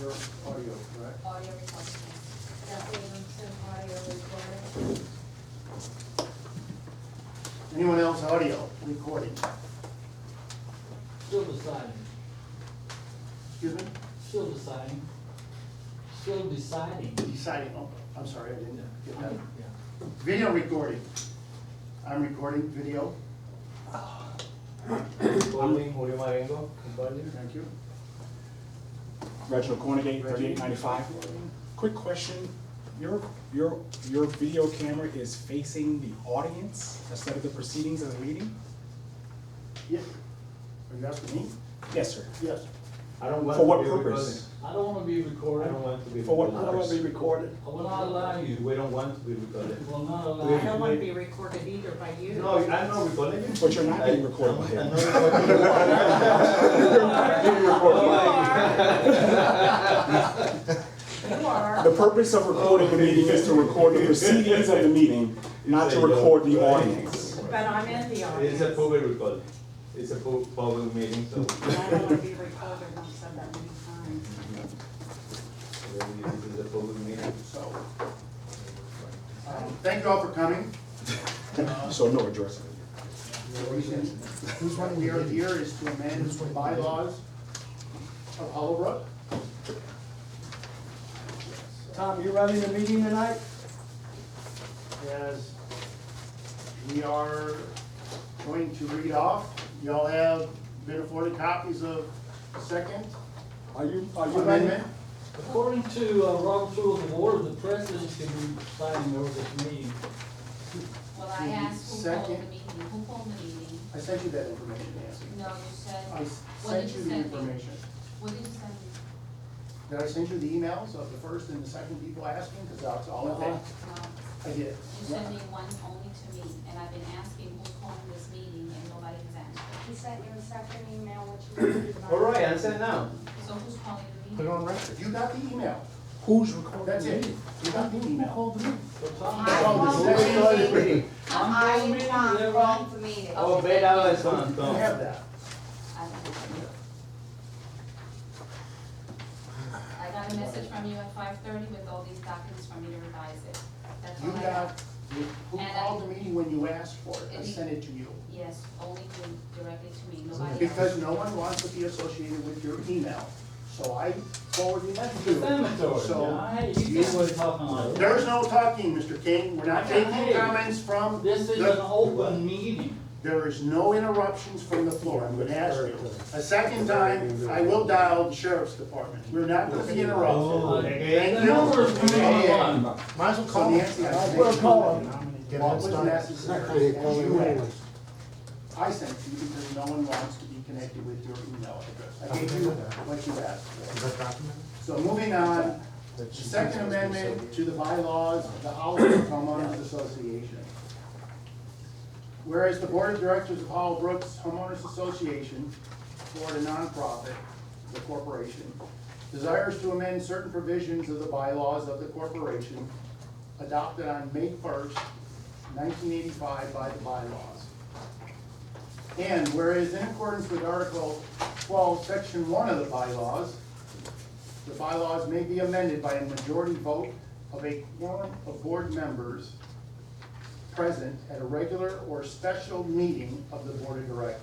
Your audio, correct? Audio recording. Audio recording. Anyone else audio recording? Still deciding, Excuse me? still deciding, still deciding. Deciding, oh, I'm sorry, I didn't get that. Yeah. Video recording. I'm recording video. Calling Julio Marengo, Company. Thank you. Reginald Cornegate, 3895. Quick question, your video camera is facing the audience instead of the proceedings of the meeting? Yeah. Are you asking me? Yes, sir. Yes. I don't want For what to be purpose? I don't wanna be recorded. recorded. I don't want to be For what recorded. purpose? recorded. I will not allow you. We don't want to be recorded. I will not allow We- I don't you. want to be recorded either by you. No, I'm not recording you. But you're not being recorded by him. I'm not recording you. You're not being recorded. You are. The purpose of recording the meeting is to record the proceedings of the meeting, not to record the audience. But I'm in the audience. It's a public record. It's a public meeting, so I don't want to be recorded, I've said that many times. this is a public meeting. So, thank you all for coming. So no addressing. The reason we are here is to amend the bylaws of Hollowbrook. Tom, you running the meeting tonight? As we are going to read off, y'all have been afforded copies of the second Are you running? amendment. According to Robert's Rules of Order, the president can be presiding over this meeting. Well, I asked who called the Second. meeting, who called the meeting? I sent you that information, Nancy. No, you said, I what sent did you you the send me? information. What did you send me? Did I send you the emails of the first and the second people asking? Because that's all it takes. No, I did. you sent me one only to me, and I've been asking who's calling this meeting, and nobody has answered. He sent you a second email, which you. All right, answer now. So who's calling the meeting? Put it on record. You got the email. Who's recording That's the it. meeting? You got the email. So Tom, I Oh, the called second the started meeting. I'm I calling am meeting, not is that right? calling the meeting. Oh, Beta is on, You Tom. have that. I don't have it. I got a message from you at 5:30 with all these documents for me to revise it. That's You all I got, got. who called the meeting when you asked for it? I sent it to you. Yes, only you, directly to me, nobody else. Because no one wants to be associated with your email. So I forwarded that to you. defamatory. So Hey, you can't be talking like that. there's no talking, Mr. King. We're not taking Hey, comments from This is an the, open meeting. there is no interruptions from the floor. I'm gonna ask you. A second time, I will dial the sheriff's department. We're not gonna be interrupted. Thank The number is you. 311. Might as well call Nancy. We'll call him. What was necessary, as you asked. I sent to you because no one wants to be connected with your email address. I gave you what you asked for. So moving on, the second amendment to the bylaws of the Hollowbrook Homeowners Association. Whereas the Board of Directors of Hollowbrook's Homeowners Association, Florida nonprofit, the corporation, desires to amend certain provisions of the bylaws of the corporation adopted on May 1st, 1985 by the bylaws. And whereas in accordance with Article 12, Section 1 of the bylaws may be amended by a majority vote of a quorum of board members present at a regular or special meeting of the Board of Directors.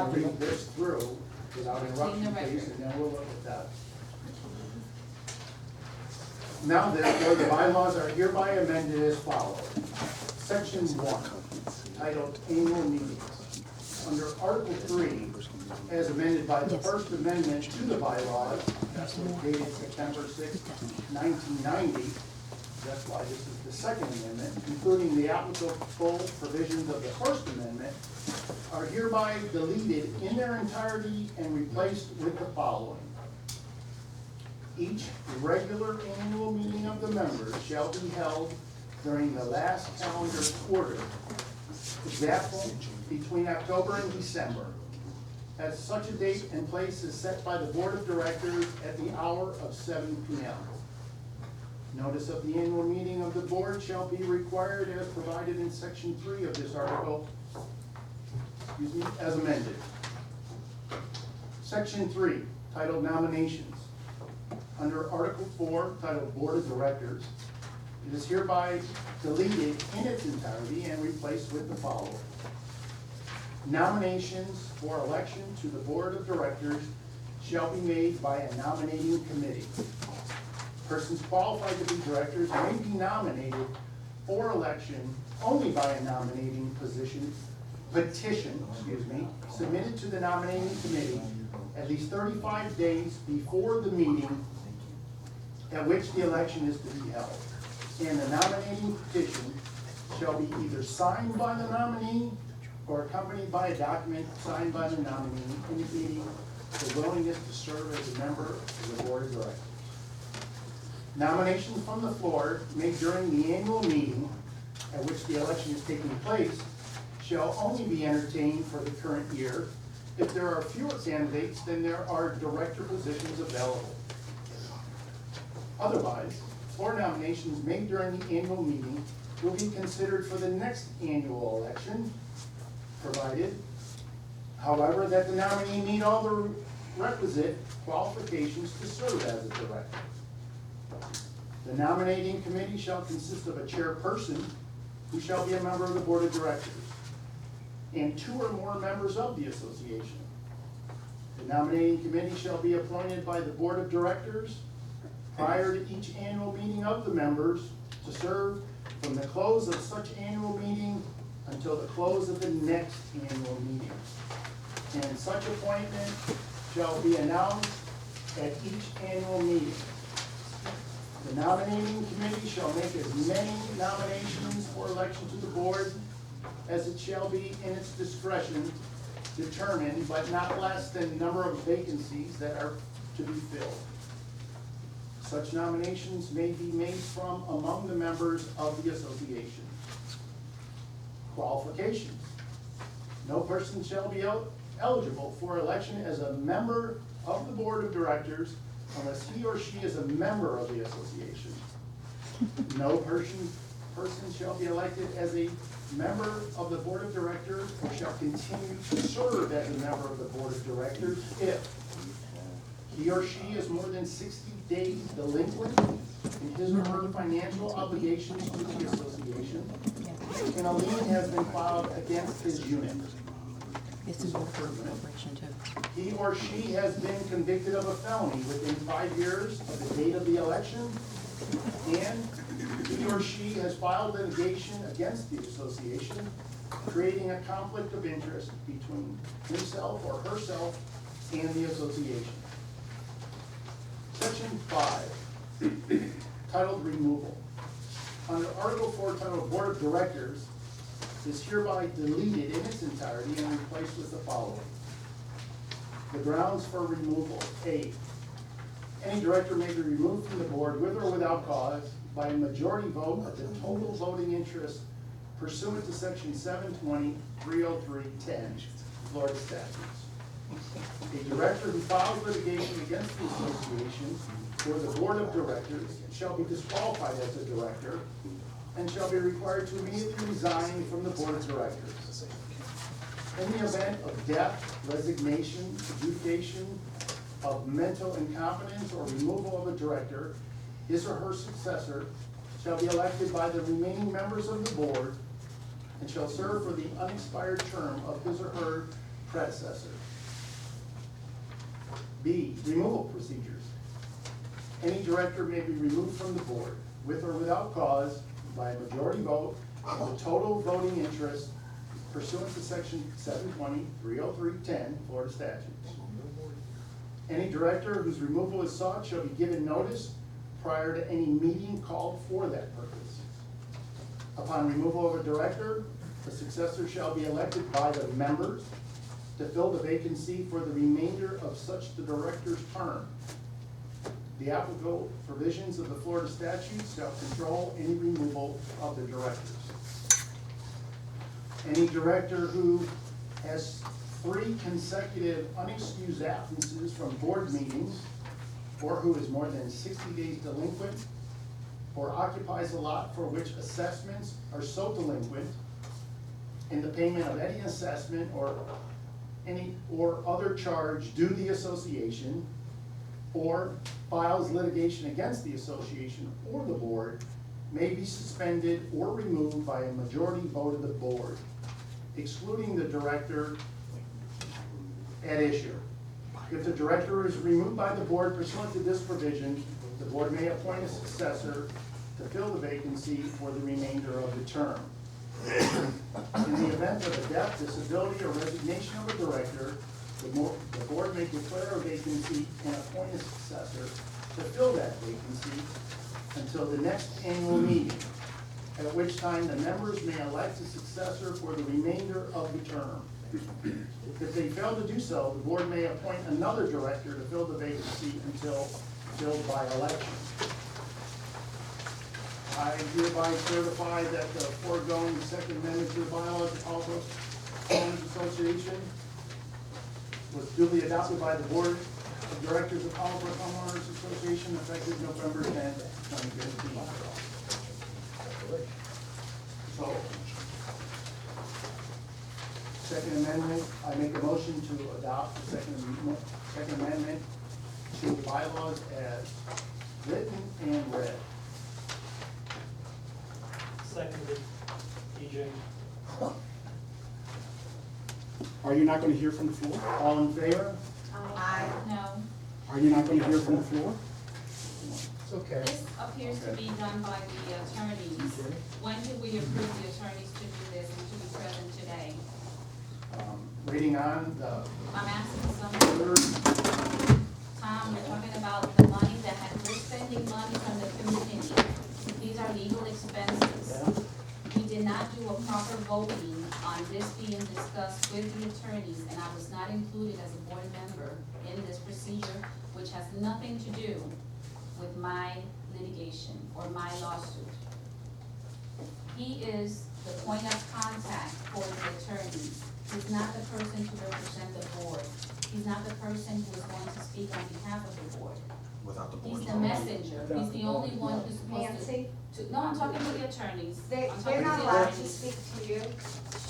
read this through without interruption, In the please, record. and then we'll look at that. Now therefore, the bylaws are hereby amended as follows. Section 1, titled Annual Meetings. Under Article 3, as amended by the First Amendment to the bylaws, that was dated September 6, 1990, that's why this is the Second Amendment, including the applicable provisions of the First Amendment, are hereby deleted in their entirety and replaced with the following. Each regular annual meeting of the members shall be held during the last calendar quarter, example, between October and December, at such a date and place is set by the Board of Directors at the hour of 7 p.m. Notice of the annual meeting of the board shall be required as provided in Section 3 of this article, as amended. Section 3, titled Nominations. Under Article 4, titled Board of Directors, it is hereby deleted in its entirety and replaced with the following. Nominations for election to the Board of Directors shall be made by a nominating committee. Persons qualified to be directors may be nominated for election only by a nominating petition, submitted to the nominating committee at least 35 days before the meeting at which the election is to be held. And the nominating petition shall be either signed by the nominee or accompanied by a document signed by the nominee indicating the willingness to serve as a member of the Board of Directors. Nominations from the floor made during the annual meeting at which the election is taking place shall only be entertained for the current year if there are fewer candidates than there are director positions available. Otherwise, floor nominations made during the annual meeting will be considered for the next annual election, provided, however, that the nominee meet all the requisite qualifications to serve as a director. The nominating committee shall consist of a chairperson who shall be a member of the Board of Directors and 2 or more members of the association. The nominating committee shall be appointed by the Board of Directors prior to each annual meeting of the members to serve from the close of such annual meeting until the close of the next annual meeting. And such appointment shall be announced at each annual meeting. The nominating committee shall make as many nominations for election to the board as it shall be in its discretion determined, but not less than the number of vacancies that are to be filled. Such nominations may be made from among the members of the association. Qualifications. No person shall be eligible for election as a member of the Board of Directors unless he or she is a member of the association. No person shall be elected as a member of the Board of Directors or shall continue to serve as a member of the Board of Directors if he or she is more than 60 days delinquent in his or her financial obligations to the association, and a lien has been filed against his unit. It's in order for appropriation too. He or she has been convicted of a felony within 5 years of the date of the election, and he or she has filed litigation against the association, creating a conflict of interest between himself or herself and the association. Section 5, titled Removal. Under Article 4, titled Board of Directors, is hereby deleted in its entirety and replaced with the following. The grounds for removal. A, any director may be removed from the board with or without cause by a majority vote of the total voting interest pursuant to Section 720, 303, 10, Florida statutes. A director who files litigation against the association or the Board of Directors shall be disqualified as a director and shall be required to immediately resign from the Board of Directors. In the event of death, resignation, adjudication of mental incompetence, or removal of a director, his or her successor shall be elected by the remaining members of the board and shall serve for the unexpired term of his or her predecessor. B, removal procedures. Any director may be removed from the board with or without cause by a majority vote of the total voting interest pursuant to section 720, 30310 Florida statutes. Any director whose removal is sought shall be given notice prior to any meeting called for that purpose. Upon removal of a director, a successor shall be elected by the members to fill the vacancy for the remainder of such the director's term. The applicable provisions of the Florida statutes shall control any removal of the directors. Any director who has 3 consecutive unexcused absences from board meetings, or who is more than 60 days delinquent, or occupies a lot for which assessments are so delinquent in the payment of any assessment or any or other charge due the association, or files litigation against the association or the board, may be suspended or removed by a majority vote of the board, excluding the director at issue. If the director is removed by the board pursuant to this provision, the board may appoint a successor to fill the vacancy for the remainder of the term. In the event of a death, disability, or resignation of a director, the board may declare a vacancy and appoint a successor to fill that vacancy until the next annual meeting, at which time the members may elect a successor for the remainder of the term. If they fail to do so, the board may appoint another director to fill the vacancy until filled by election. I hereby certify that the foregoing second amendment to the bylaws of Hollowbrook Homeowners Association was duly adopted by the board of directors of Hollowbrook Homeowners Association effective November 10th, 2015. So, second amendment, I make a motion to adopt the second amendment to the bylaws as written and read. Seconded, EJ. Are you not gonna hear from the floor? All in favor? No, Are you not gonna hear from the floor? It's okay. this appears to be done by the attorneys. When did we approve the attorneys to do this and to be present today? Reading on the I'm asking something. third, Tom, we're talking about the money we're spending money from the community. These are legal expenses. We did not do a proper voting on this being discussed with the attorneys, and I was not included as a board member in this procedure, which has nothing to do with my litigation or my lawsuit. He is the point of contact for the attorneys. He's not the person to represent the board. He's not the person who is going to speak on behalf of the board. Without the He's board's the messenger. He's the only one who's supposed to. Nancy, No, I'm talking to the attorneys. they, I'm talking they're to not the allowed to attorneys. speak to you.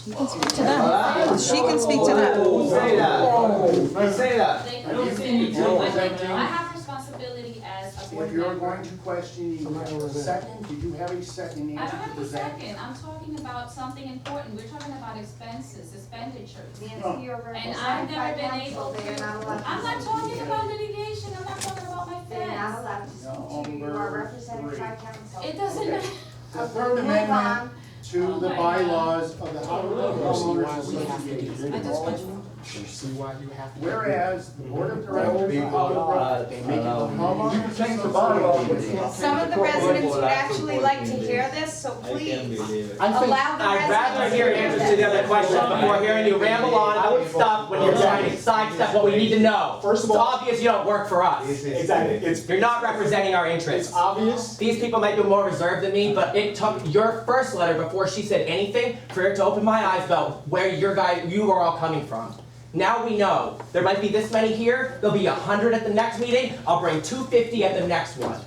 She can speak to them. She can speak to them. Who say that? Who say that? They I don't can see any speak. presenting. I have responsibility as a board if you're member. going to question, you have a second, do you have a second I answer don't to have a present? second. I'm talking about something important. We're talking about expenses, expenditures. Nancy, you're And I've represented never by been counsel, able they are not to. allowed to. I'm not speak talking to you. about litigation. I'm not talking about my They're not fence. allowed to speak to you, you are Number represented by 3. counsel. It doesn't Okay. matter. The third Move amendment on. to the Oh my bylaws of the Hollowbrook Homeowners I Association. just want you. You see why you have to. Whereas the board of directors of People, Hollowbrook They make it the Homeowners Change the bylaws. Association. Some of the residents would actually like to hear this, so I can't please, believe it. allow the I'd rather residents hear to hear answers to the other this. questions before hearing you ramble on about stuff when you're trying to sidestep what we need to know. First of all- It's obvious you don't work for us. Exactly, it's, You're not representing our it's interests. obvious. These people might be more reserved than me, but it took your first letter before she said anything for it to open my eyes about where you are all coming from. Now we know. There might be this many here, there'll be 100 at the next meeting, I'll bring 250 at the next one.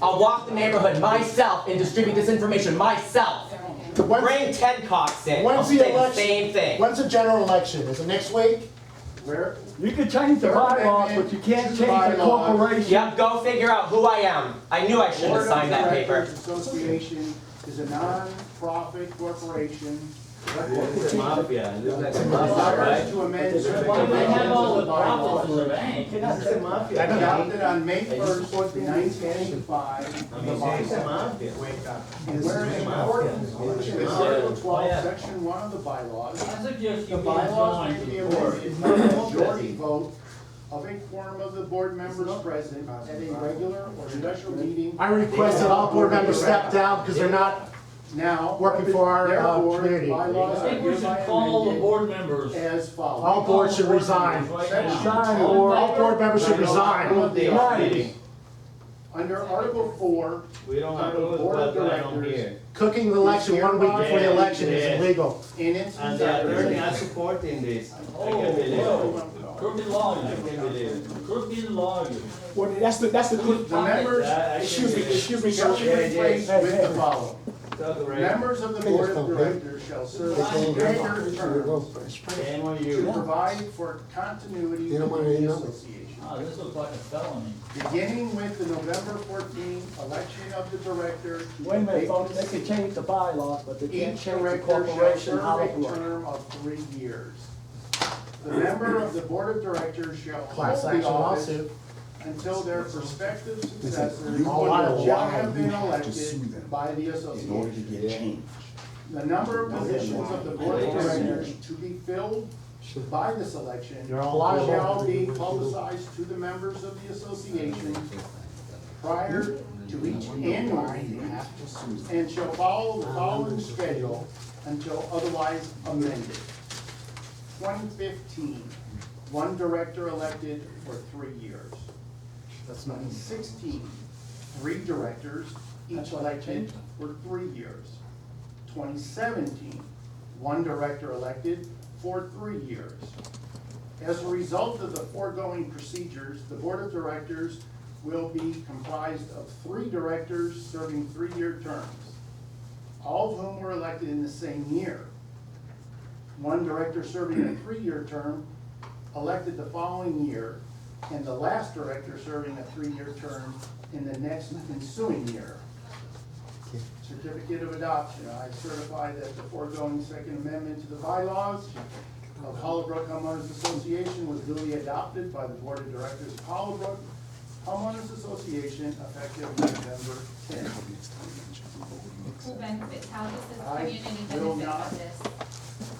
I'll walk the neighborhood myself and distribute this information myself. Bring 10 cops in, I'll When's the say the election? same thing. When's the general election? Is it next week? Where, You can change the Third bylaws, amendment but you can't to change the the bylaws. corporation. Yep, go figure out who I am. I knew I shouldn't Board have of signed that paper. Directors Association is a non-profit corporation This is mafia, this is like a mafia, Desires right? to amend certain Why do they have all provisions of the the profits in the bylaws bank? This is mafia. adopted on May 1st, 1985, I the mean, this is bylaws. mafia. And whereas in accordance with Article 12, Section 1 of the bylaws, I suggest the you bylaws may get be joined to the amended by a majority vote of a quorum of the board members present at a regular or special meeting. I requested all board members step down because they're not Now, working for our, therefore, community. bylaws I are think we should hereby call the amended board members. as follows. All boards should resign. Resign, All board members should resign. Nice. Under Article 4, We don't the approve board of what's going on directors here. Cooking the election 1 week before the election is illegal. in its And the attorney are entirety. supporting this. I Oh, can't believe it. whoa. Crooked I lawyers, can't believe it. crooked lawyers. Well, that's the The members excuse me, shall sir. be replaced with the following. Talk right. Members of the board of directors shall serve staggered terms Shame on to you. provide for continuity You don't of want the any numbers? association. Oh, this looks like a felony. Beginning with the November 14 election of the director. Wait a minute, folks, they can change the bylaws, but they can't Each change the director shall corporation serve a Hollowbrook. term of 3 years. The member of the board of directors shall Class hold the action office lawsuit. until their prospective successors Oh, I know shall why have been you have to sue them elected by the in order to association. get changed. The number of positions of the board of directors to be filled by this election You're all liable. shall be publicized to the members of the association prior to each annual meeting and shall follow the following schedule until otherwise amended. 2015, 1 director elected for 3 years. That's not. 2016, 3 directors, each elected for 3 years. 2017, 1 director elected for 3 years. As a result of the foregoing procedures, the board of directors will be comprised of 3 directors serving 3-year terms, all of whom were elected in the same year. 1 director serving a 3-year term elected the following year, and the last director serving a 3-year term in the next ensuing year. Certificate of adoption, I certify that the foregoing Second Amendment to the bylaws of Hollowbrook Homeowners Association was duly adopted by the Board of Directors of Hollowbrook Homeowners Association effective November 10th. Who benefits? How does this I community will benefit not. from this?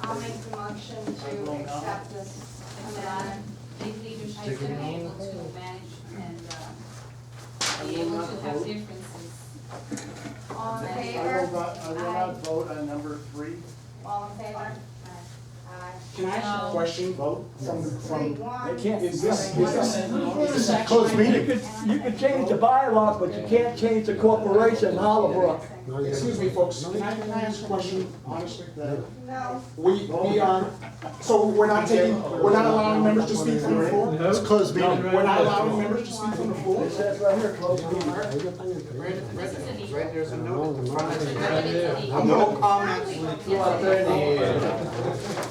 I'll make the motion I will to not. accept this And amendment. big leadership Take should it be on. able to manage and I be will able not to have vote. differences. All in I favor? will not vote on number 3. All in favor? Aye. Can I ask you a question? Vote From, They can't. is this actually? Closed meeting. You can change the bylaws, but you can't change the corporation Hollowbrook. Excuse me, folks, can I ask a question, honestly? No. We are, so we're not allowing members to speak from the floor? It's a closed meeting. We're not allowing members to speak from the floor? It says right here, closed meeting. This is illegal. Right, there's a note in front of I mean, it's illegal. No comments.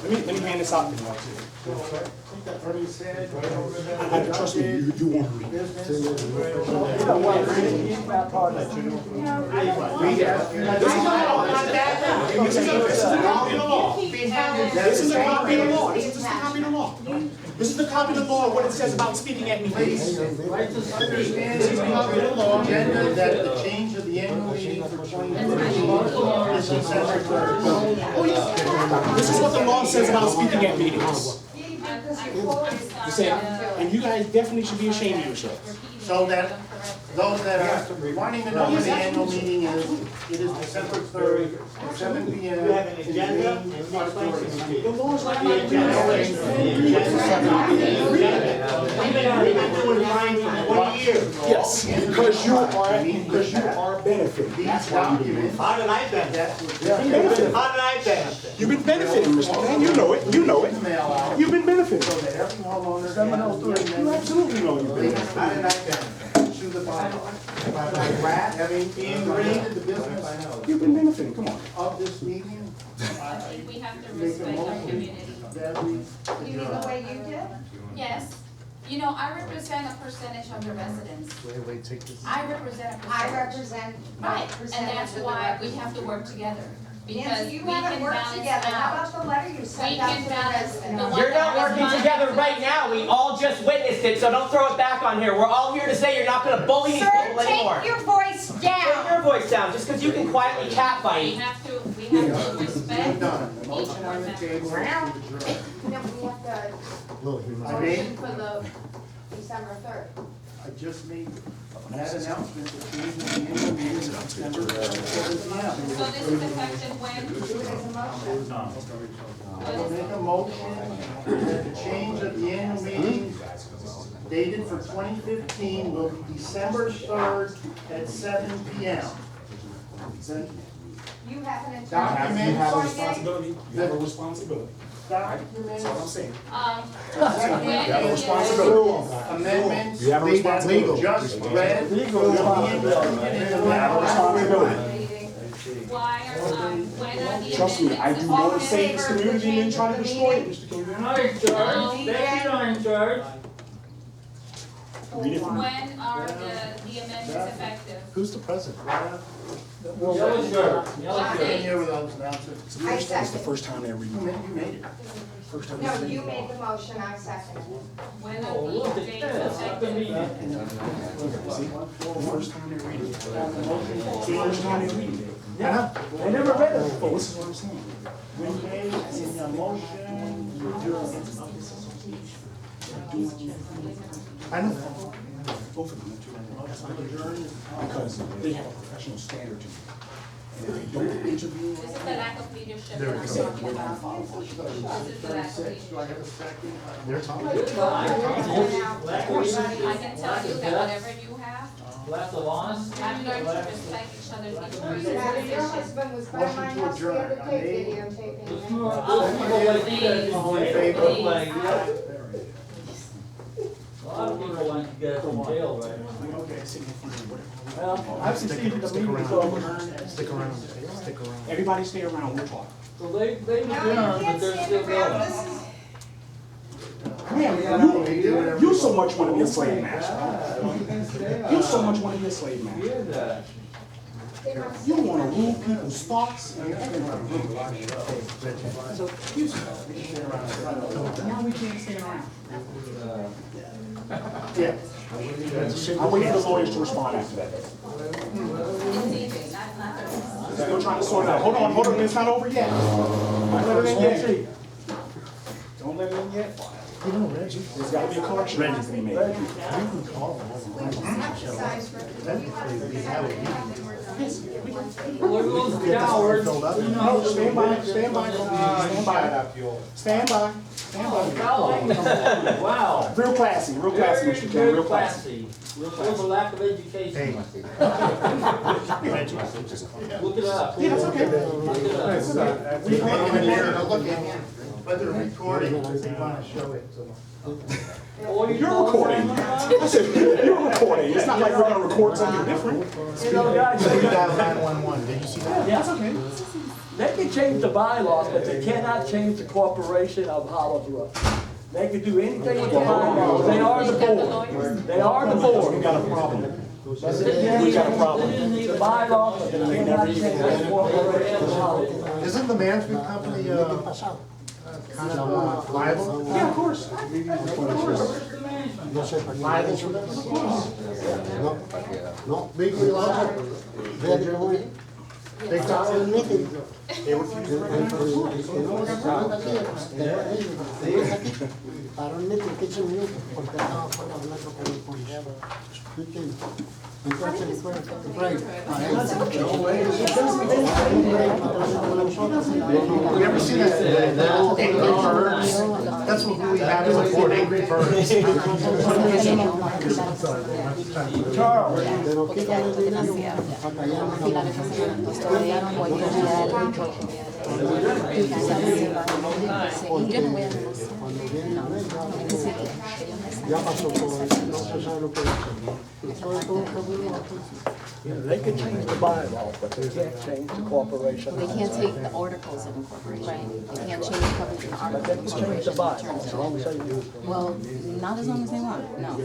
Let me hand this out to you. Attorney said, Trust me, you won't read it. business. You don't want to read it, it's not part of it. This is a copy of the law. This is a copy of the law. This is a copy of the law. This is the copy of the law, what it says about speaking at meetings. Right to speak. This is the agenda that the change of the annual meeting for 2015 is December 3rd. Oh, yeah. This is what the law says about speaking at meetings. You say, and you guys definitely should be ashamed of yourselves. So that those that are wanting to know when the annual meeting is, it is December 3rd at 7 p.m. You have an in the agenda? main auditorium. The law's like, We've been doing fine for 20 years. yes, because you are benefiting. These documents, How did I benefit? that's what You've been benefiting. How did I benefit? You've been benefiting, Mr. Man, you know it, you know it. mail out You've been benefiting. so that every homeowner has the You amendment. absolutely know you've been benefiting. How did I benefit? To the bylaws. By having created the business You've been benefiting, come on. of this meeting, I think we have to make a respect our motion community. that we You mean the adjourn. way you did? Yes, you know, I represent a percentage of the residents. Wait, take this. I represent a I percentage. represent Right, and percentage that's of the why we residents. have to work together. because Nancy, we you can haven't worked balance together. How out. about the letter you We sent out can to the balance residents? the one You're not that working was together mine. right now. We all just witnessed it, so don't throw it back on here. We're all here to say you're not gonna bully these Sir, people anymore. take your voice Take down. your voice down, just because you can quietly We catfight. have to We're respect done. The each motion on board the member. table is to adjourn. No, we have to Little humor. I made, motion for the December 3rd. I just made that announcement that changing the annual meeting to December 7 p.m. So this is effective when? Do it as a motion. I will make a motion that the change of the annual meeting dated for 2015 will be December 3rd at 7 p.m. Then You have an attorney. You have a Sorry, responsibility, you have a responsibility. That's all I'm saying. document You have a responsibility. amendments You have a that responsibility. we just read Legal will be responsibility. included in the You have a responsibility. Why are, when are the Trust me, I do amendments more to effective? save this community than try to destroy it, Mr. Kogan. You're not in charge. Becky's not in charge. Read it from me. When are the amendments effective? Who's the president? Yellow shirt, yellow Been shirt. here with those announcements. I It's the second. first time they read it. You made it. First time No, they read you it. made the motion, I seconded it. When Oh, are look the at dates this, I've been effective? reading. The first time they read it. The first time they read it. Yeah, they never read it before. This is what I'm saying. Okay, in a motion to adjourn. I know. Both of them. Because they have a professional standard to it. And if they don't intervene, This is the lack of leadership that I'm talking about. This is the lack of 36, leadership. do I have a second? They're talking. Lack of leadership. I can tell you that whatever you have, Lack of honesty. I'm going to respect each other's issues. Madam, your husband was by my Motion to house the other adjourn. day There's videotaping. more, there's people like you guys in All in jail. favor? Like, yeah. A lot of people want you guys in jail right now. okay, sit in front of whatever. Well, I've succeeded the meeting's over. Stick around, stick around. Everybody stay around, we'll talk. So they No, you adjourned, but can't they're stand still around, going. this is. Man, you so much want to be a slave master. You so much want to be a slave master. Hear that? You want to rule people's thoughts and everything. So, you now we can't stay around. Yeah. I'll wait for the lawyers to respond after that. It's easy, not the. Still trying to sort it out. Hold on, it's not over yet. Don't let it in yet. Don't let it in yet. You know, Reggie. There's got to be a correction that needs to be made. You can call them all the time. Technically, we have a meeting. Well, there goes the cowards. Filled up. You know, Stand by, stand by, stand by. Stand by, stand by. Wow. Real classy, Mr. King, real classy. Real classy. There's a lack of education. Hey. Reggie. Look it up. Yeah, that's okay. Look it up. We look in here, look in here, but they're recording. They want to show it, so. Oh, You're recording. I said, you're recording. It's not like we're gonna record something different. You know, guys, You dialed 911, did you see that? yeah, That's okay. they can change the bylaws, but they cannot change the corporation of Hollowbrook. They can do anything with the bylaws. They are the board. They are the We board. got a problem. We got a problem. The bylaws, but they cannot change the corporation of Hollowbrook. Isn't the management company, kind of liable? Yeah, of course. Liable for them? No, legally liable? They got They were You ever see that, angry birds? That's what we have as a board, angry birds. Charles, Ya pasó todo eso, no se sabe lo que es. They can change the bylaws, but they can't change the corporation. They can't take the articles of incorporation. They can't change coverage in But they articles can of change the incorporation. bylaws, as long as they do. Well, not as long as they want, no.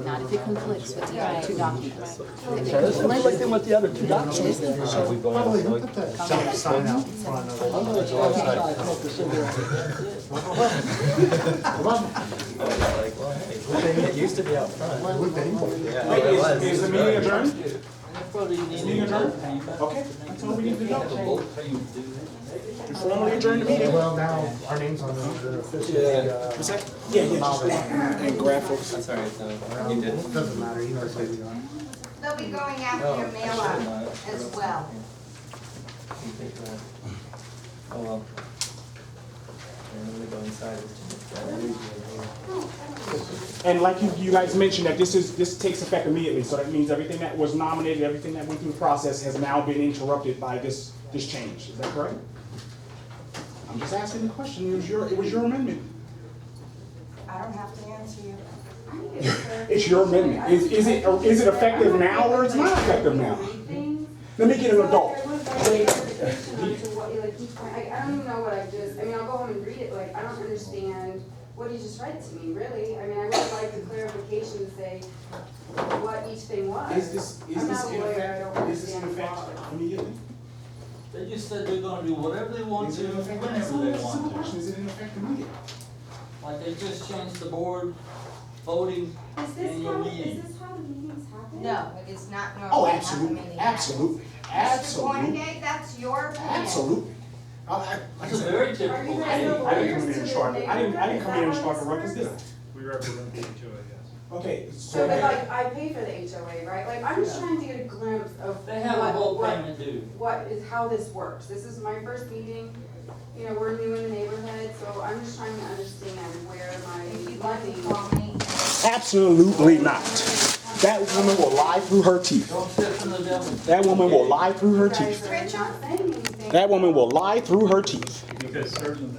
Not if it conflicts with the other two documents. If So it this is conflicting conflicts, with the other two documents. By the way, who put that stop sign out in front of I'm gonna go outside and smoke a cigarette. it? Used to be out front. Is the meeting adjourned? Probably Meeting adjourned? Okay, that's all we need to know. To formally adjourn the meeting. Well, now, our name's on the. What's that? Yeah, just and grab folks. You didn't? Doesn't matter, you know who we are. They'll be going after your mail out as well. Oh, well. I'm gonna go inside. And like you guys mentioned, that this takes effect immediately, so that means everything that was nominated, everything that went through the process has now been interrupted by this change. Is that correct? I'm just asking the question. It was your amendment. I don't have to answer you. It's your amendment. Is it effective now or it's not effective now? Let me get an adult. I don't even know what I just, I mean, I'll go home and read it, but like, I don't understand what he just read to me, really. I mean, I would like the clarification to say what each thing was. Is this I'm not a lawyer, I don't understand law. immediately? They just said they're gonna do whatever they want Is to, it in effect? whenever they want to. Question, is it in effect immediately? Like they just changed the board voting Is in your this meeting. how the meetings happen? No, it is not Oh, normal. absolutely, absolutely, Mr. absolutely, Cornegay, that's your opinion. absolutely. Like I It's a said, very Are you typical. guys I didn't come in here and start, I didn't come in here and start the ruckus, did I? We represent the HOA, yes. Okay, So, so, but like, I pay for the HOA, right? Like, I'm just trying to get a glimpse of They have a whole payment due. what is, how this works. This is my first meeting, you know, we're new in the neighborhood, so I'm just trying to understand where my money. absolutely not. That woman will lie through her teeth. Don't step in the devil. That woman will lie through her You guys teeth. are not saying anything. That woman will lie through her teeth. Because certain